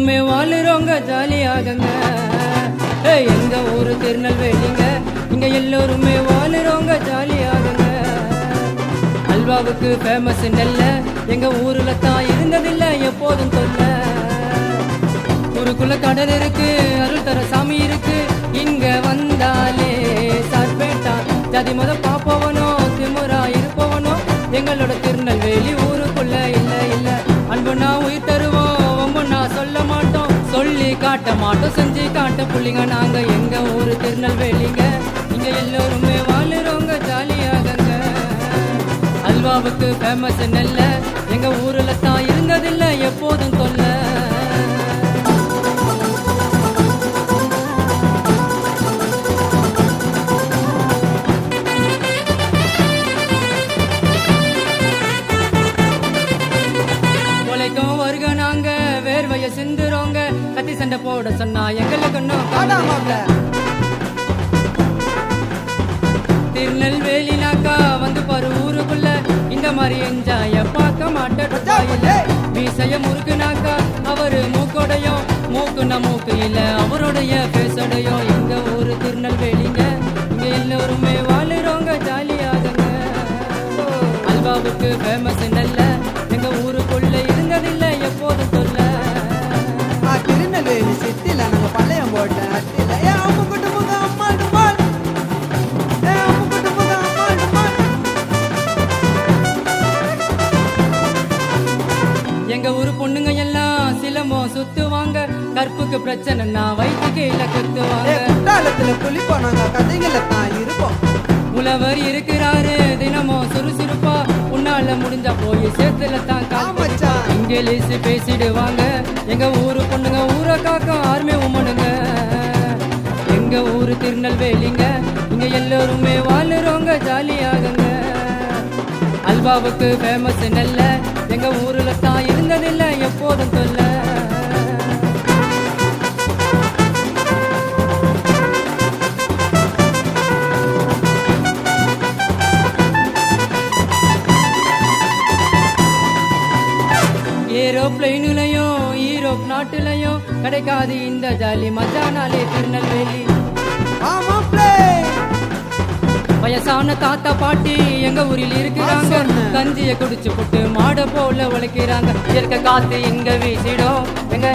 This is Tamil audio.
எல்லோருமே வாழுறோங்க ஜாலியாகங்க. எங்க ஊரு திருநெல்வேலிங்க, இங்க எல்லோருமே வாழுறோங்க ஜாலியாகங்க. அல்வாவுக்கு ஃபேமஸ் நெல்ல, எங்க ஊர்ல தான் இருந்ததில்ல எப்போதும் தொல்ல. ஊருக்குள்ள கடல் இருக்கு, அருள் தர சாமி இருக்கு, இங்க வந்தாலே சார்பேட்டா. ஜாதி மத பாப்பவனோ திமுறா இருப்பவனோ எங்களோட திருநெல்வேலி ஊருக்குள்ள இல்ல இல்ல. அன்புனா உயிர் தருவோம், ஒம்புனா சொல்ல மாட்டோம், சொல்லி காட்ட மாட்டோம், செஞ்சு காட்ட புள்ளிங்க நாங்க. எங்க ஊரு திருநெல்வேலிங்க, இங்க எல்லோருமே வாழுறோங்க ஜாலியாகங்க. அல்வாவுக்கு ஃபேமஸ் நெல்ல, எங்க ஊர்ல தான் இருந்ததில்ல எப்போதும் தொல்ல. வருக நாங்க வேர்வைய சிந்துறோங்க, கத்தி சண்டை போட சொன்னா எங்களுக்கு திருநெல்வேலினாக்கா வந்து பாரு ஊருக்குள்ள, இந்த மாதிரி என்ஜாய பார்க்க மாட்டேன். மீசைய முறுக்குனாக்கா அவரு மூக்கோடையும், மூக்குனா மூக்கு இல்ல அவருடைய பேசோடையும். எங்க ஊரு திருநெல்வேலிங்க, இங்க எல்லோருமே வாழுறோங்க ஜாலியாகங்க. அல்வாவுக்கு ஃபேமஸ் நெல்ல, எங்க ஊருக்குள்ள இருந்ததில்ல எப்போதும் சொல்ல. திருநெல்வேலி சித்தில நாங்க பள்ளையம் போட்ட அத்தில எங்க ஊரு பொண்ணுங்க எல்லாம் சிலம்பம் சுத்துவாங்க, கற்புக்கு பிரச்சனைனா வயிற்றுக்கு இல்ல குத்துவாங்க. குட்டாலத்துல குளிப்போம் நாங்க, கதைகள தான் இருப்போம். உழவர் இருக்கிறாரு தினமும் சுறுசுறுப்பா, உன்னால முடிஞ்சா போய் சேத்துல தான் காமச்சா. இங்கிலீஷ் பேசிடுவாங்க எங்க ஊரு பொண்ணுங்க, ஊரை காக்கும் ஆர்மி உமனுங்க. எங்க ஊரு திருநெல்வேலிங்க, இங்க எல்லோருமே வாழுறோங்க ஜாலியாகங்க. அல்வாவுக்கு ஃபேமஸ் நெல்ல, எங்க ஊர்ல தான் இருந்ததில்ல எப்போதும் தொல்ல. ஏரோப்ளைனுலயும் ஈரோப் நாட்டுலயும் கிடைக்காது இந்த ஜாலி மஜானாலே திருநெல்வேலி. வயசான தாத்தா பாட்டி எங்க ஊரில் இருக்கிறாங்க, கஞ்சிய குடிச்சு போட்டு மாட போல உழைக்கிறாங்க. இயற்கை காத்து இங்க வீசிடும் எங்க